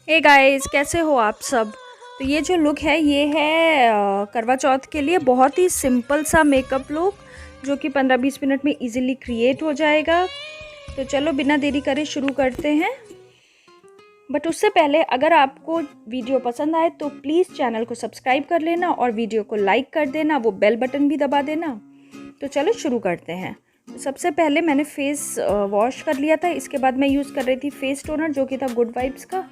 Hey guys, कैसे हो आप सब। तो ये जो लुक है ये है करवा चौथ के लिए बहुत ही सिंपल सा मेकअप लुक जो कि 15-20 मिनट में इजीली क्रिएट हो जाएगा। तो चलो बिना देरी करे शुरू करते हैं। बट उससे पहले अगर आपको वीडियो पसंद आए तो प्लीज़ चैनल को सब्सक्राइब कर लेना और वीडियो को लाइक कर देना, वो बेल बटन भी दबा देना। तो चलो शुरू करते हैं। तो सबसे पहले मैंने फेस वॉश कर लिया था। इसके बाद मैं यूज़ कर रही थी फेस टोनर जो कि था गुड वाइब्स का।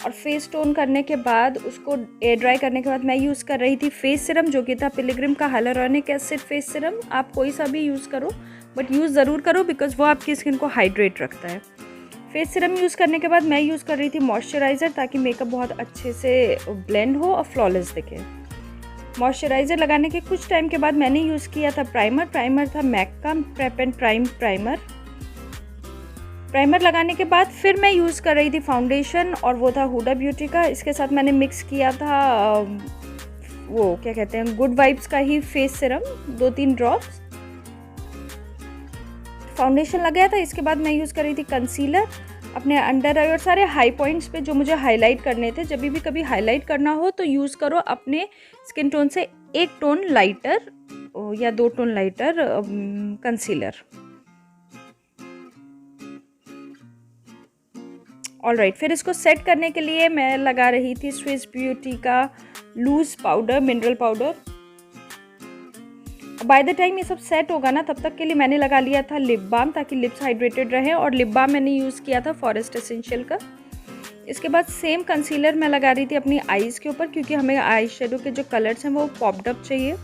और फेस टोन करने के बाद उसको एयर ड्राई करने के बाद मैं यूज़ कर रही थी फेस सिरम जो कि था पिलग्रिम का हाइलुरोनिक एसिड फेस सिरम। आप कोई सा भी यूज़ करो बट यूज़ ज़रूर करो बिकॉज वो आपकी स्किन को हाइड्रेट रखता है। फेस सिरम यूज़ करने के बाद मैं यूज़ कर रही थी मॉइस्चराइज़र ताकि मेकअप बहुत अच्छे से ब्लेंड हो और फ्लॉलेस दिखे। मॉइस्चराइज़र लगाने के कुछ टाइम के बाद मैंने यूज़ किया था प्राइमर था मैक का प्रेप एंड प्राइम प्राइमर लगाने के बाद फिर मैं यूज़ कर रही थी फाउंडेशन और वो था हुडा ब्यूटी का। इसके साथ मैंने मिक्स किया था वो क्या कहते हैं गुड वाइब्स का ही फेस सिरम 2-3 ड्रॉप्स। फाउंडेशन लगाया था। इसके बाद मैं यूज़ कर रही थी कंसीलर अपने अंडर आई और सारे हाई पॉइंट्स पे जो मुझे हाईलाइट करने थे। जब भी कभी हाईलाइट करना हो तो यूज़ करो अपने स्किन टोन से 1 टोन लाइटर या 2 टोन लाइटर कंसीलर। ऑलराइट, फिर इसको सेट करने के लिए मैं लगा रही थी स्विस ब्यूटी का loose powder, mineral powder. By the time ये सब सेट होगा ना तब तक के लिए मैंने लगा लिया था लिप बाम ताकि लिप्स हाइड्रेटेड रहे। और लिप बाम मैंने यूज़ किया था फॉरेस्ट एसेंशियल का। इसके बाद सेम कंसीलर मैं लगा रही थी अपनी आईज़ के ऊपर क्योंकि हमें आई शेडो के जो कलर्स हैं वो पॉप्ड अप चाहिए।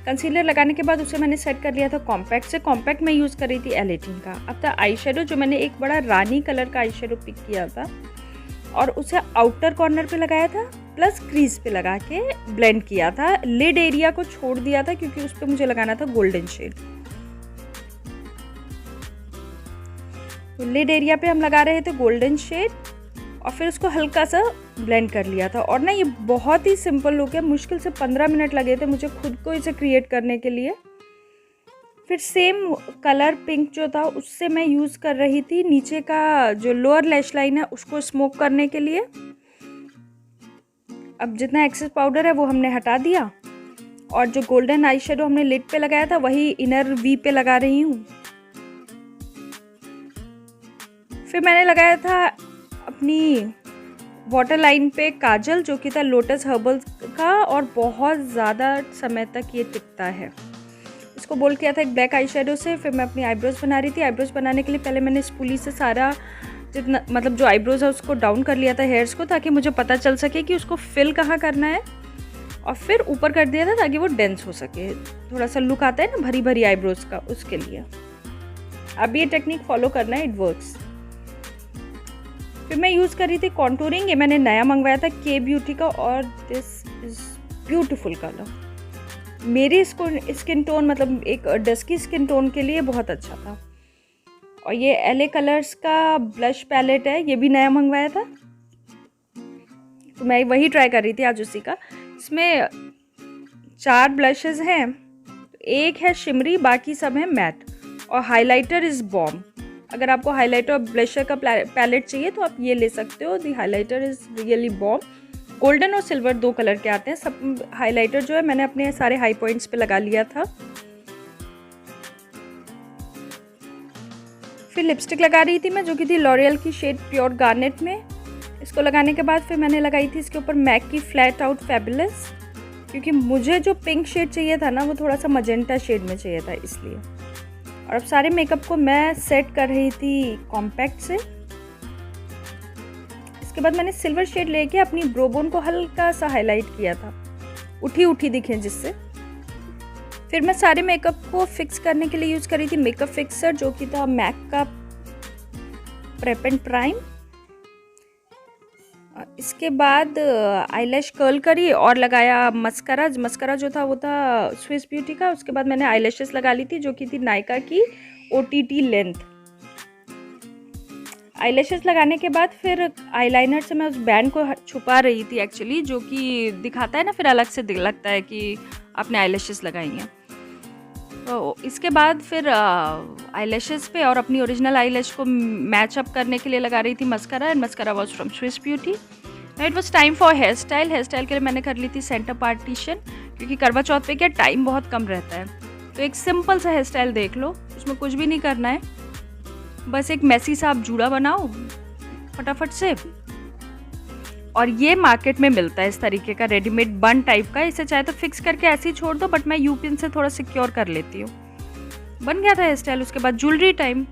कंसीलर लगाने के बाद उसे मैंने सेट कर लिया था कॉम्पैक्ट से। कॉम्पैक्ट मैं यूज़ कर रही थी एलेटिन का। अब था आई शेडो जो मैंने एक बड़ा रानी कलर का आई शेडो पिक किया था और उसे आउटर कॉर्नर पे लगाया था प्लस क्रीज पे लगा के ब्लेंड किया था। लिड एरिया को छोड़ दिया था क्योंकि उस पर मुझे लगाना था गोल्डन शेड। तो लिड एरिया पे हम लगा रहे थे गोल्डन शेड और फिर उसको हल्का सा ब्लेंड कर लिया था। और ना ये बहुत ही सिंपल लुक है, मुश्किल से 15 मिनट लगे थे मुझे खुद को इसे क्रिएट करने के लिए। फिर सेम कलर पिंक जो था उससे मैं यूज़ कर रही थी नीचे का जो लोअर लैश लाइन है उसको स्मोक करने के लिए। अब जितना एक्सेस पाउडर है वो हमने हटा दिया और जो गोल्डन आई शेडो हमने लिड पे लगाया था वही इनर वी पे लगा रही हूँ। फिर मैंने लगाया था अपनी वाटर लाइन पे काजल जो कि था लोटस हर्बल का और बहुत ज़्यादा समय तक ये टिकता है। इसको बोल किया था एक ब्लैक आई शेडो से। फिर मैं अपनी आईब्रोज बना रही थी। आईब्रोज बनाने के लिए पहले मैंने स्पूली से सारा जितना मतलब जो आईब्रोज है उसको डाउन कर लिया था हेयर्स को ताकि मुझे पता चल सके कि उसको फिल कहाँ करना है। और फिर ऊपर कर दिया था ताकि वो डेंस हो सके, थोड़ा सा लुक आता है ना भरी भरी आईब्रोज का, उसके लिए। अब ये टेक्निक फॉलो करना है, इट वर्क्स। फिर मैं यूज़ कर रही थी कॉन्टूरिंग। ये मैंने नया मंगवाया था के ब्यूटी का और दिस इज़ ब्यूटीफुल कलर। मेरी स्किन टोन मतलब एक डस्की स्किन टोन के लिए बहुत अच्छा था। और ये LA कलर्स का ब्लश पैलेट है, ये भी नया मंगवाया था तो मैं वही ट्राई कर रही थी आज उसी का। इसमें 4 ब्लशेस हैं, एक है शिमरी, बाकी सब हैं मैट। और हाइलाइटर इज़ बॉम। अगर आपको हाइलाइटर और ब्लशर का पैलेट चाहिए तो आप ये ले सकते हो। The highlighter is really bomb. Golden और सिल्वर 2 कलर के आते हैं। सब हाइलाइटर जो है मैंने अपने सारे हाई पॉइंट्स पे लगा लिया था। फिर लिपस्टिक लगा रही थी मैं जो कि थी लॉरियल की शेड प्योर गार्नेट में। इसको लगाने के बाद फिर मैंने लगाई थी इसके ऊपर मैक की फ्लैट आउट फैबुलस क्योंकि मुझे जो पिंक शेड चाहिए था ना वो थोड़ा सा मजेंटा शेड में चाहिए था इसलिए। और अब सारे मेकअप को मैं सेट कर रही थी कॉम्पैक्ट से। इसके बाद मैंने सिल्वर शेड लेके अपनी ब्रोबोन को हल्का सा हाईलाइट किया था, उठी उठी दिखें जिससे। फिर मैं सारे मेकअप को फिक्स करने के लिए यूज़ कर रही थी मेकअप फिक्सर जो कि था मैक का प्रेप एंड प्राइम। इसके बाद आईलैश कर्ल करी और लगाया मस्करा। मस्करा जो था वो था स्विस ब्यूटी का। उसके बाद मैंने आईलैशेस लगा ली थी जो कि थी नायका की OTT लेंथ। आईलैशेस लगाने के बाद फिर आईलाइनर से मैं उस बैंड को छुपा रही थी एक्चुअली, जो कि दिखाता है ना फिर अलग से लगता है कि आपने आईलैशेस लगाई हैं। तो इसके बाद फिर आईलैशेस पे और अपनी ओरिजिनल आईलैश को मैच अप करने के लिए लगा रही थी mascara. And mascara was from Swiss Beauty. It was time for hair style के लिए मैंने कर ली थी सेंटर पार्टीशन, क्योंकि करवा चौथ पे क्या टाइम बहुत कम रहता है। तो एक सिंपल सा हेयर स्टाइल देख लो, उसमें कुछ भी नहीं करना है, बस एक मैसी सा आप जूड़ा बनाओ फटाफट से। और ये मार्केट में मिलता है इस तरीके का रेडीमेड बन टाइप का, इसे चाहे तो फिक्स करके ऐसे ही छोड़ दो, बट मैं यू पिन से थोड़ा सिक्योर कर लेती हूँ। बन गया था हेयर स्टाइल। उसके बाद ज्वेलरी टाइम।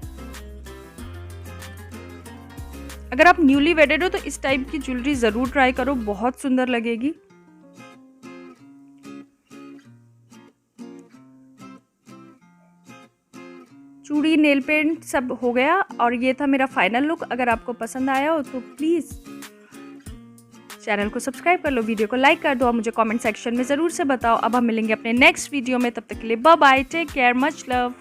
अगर आप न्यूली वेडेड हो तो इस टाइप की ज्वेलरी ज़रूर ट्राई करो, बहुत सुंदर लगेगी। चूड़ी, नेल पेंट सब हो गया और ये था मेरा फाइनल लुक। अगर आपको पसंद आया हो तो प्लीज़ चैनल को सब्सक्राइब कर लो, वीडियो को लाइक कर दो और मुझे कमेंट सेक्शन में ज़रूर से बताओ। अब हम मिलेंगे अपने नेक्स्ट वीडियो में, तब तक के लिए bye bye, take care, much love.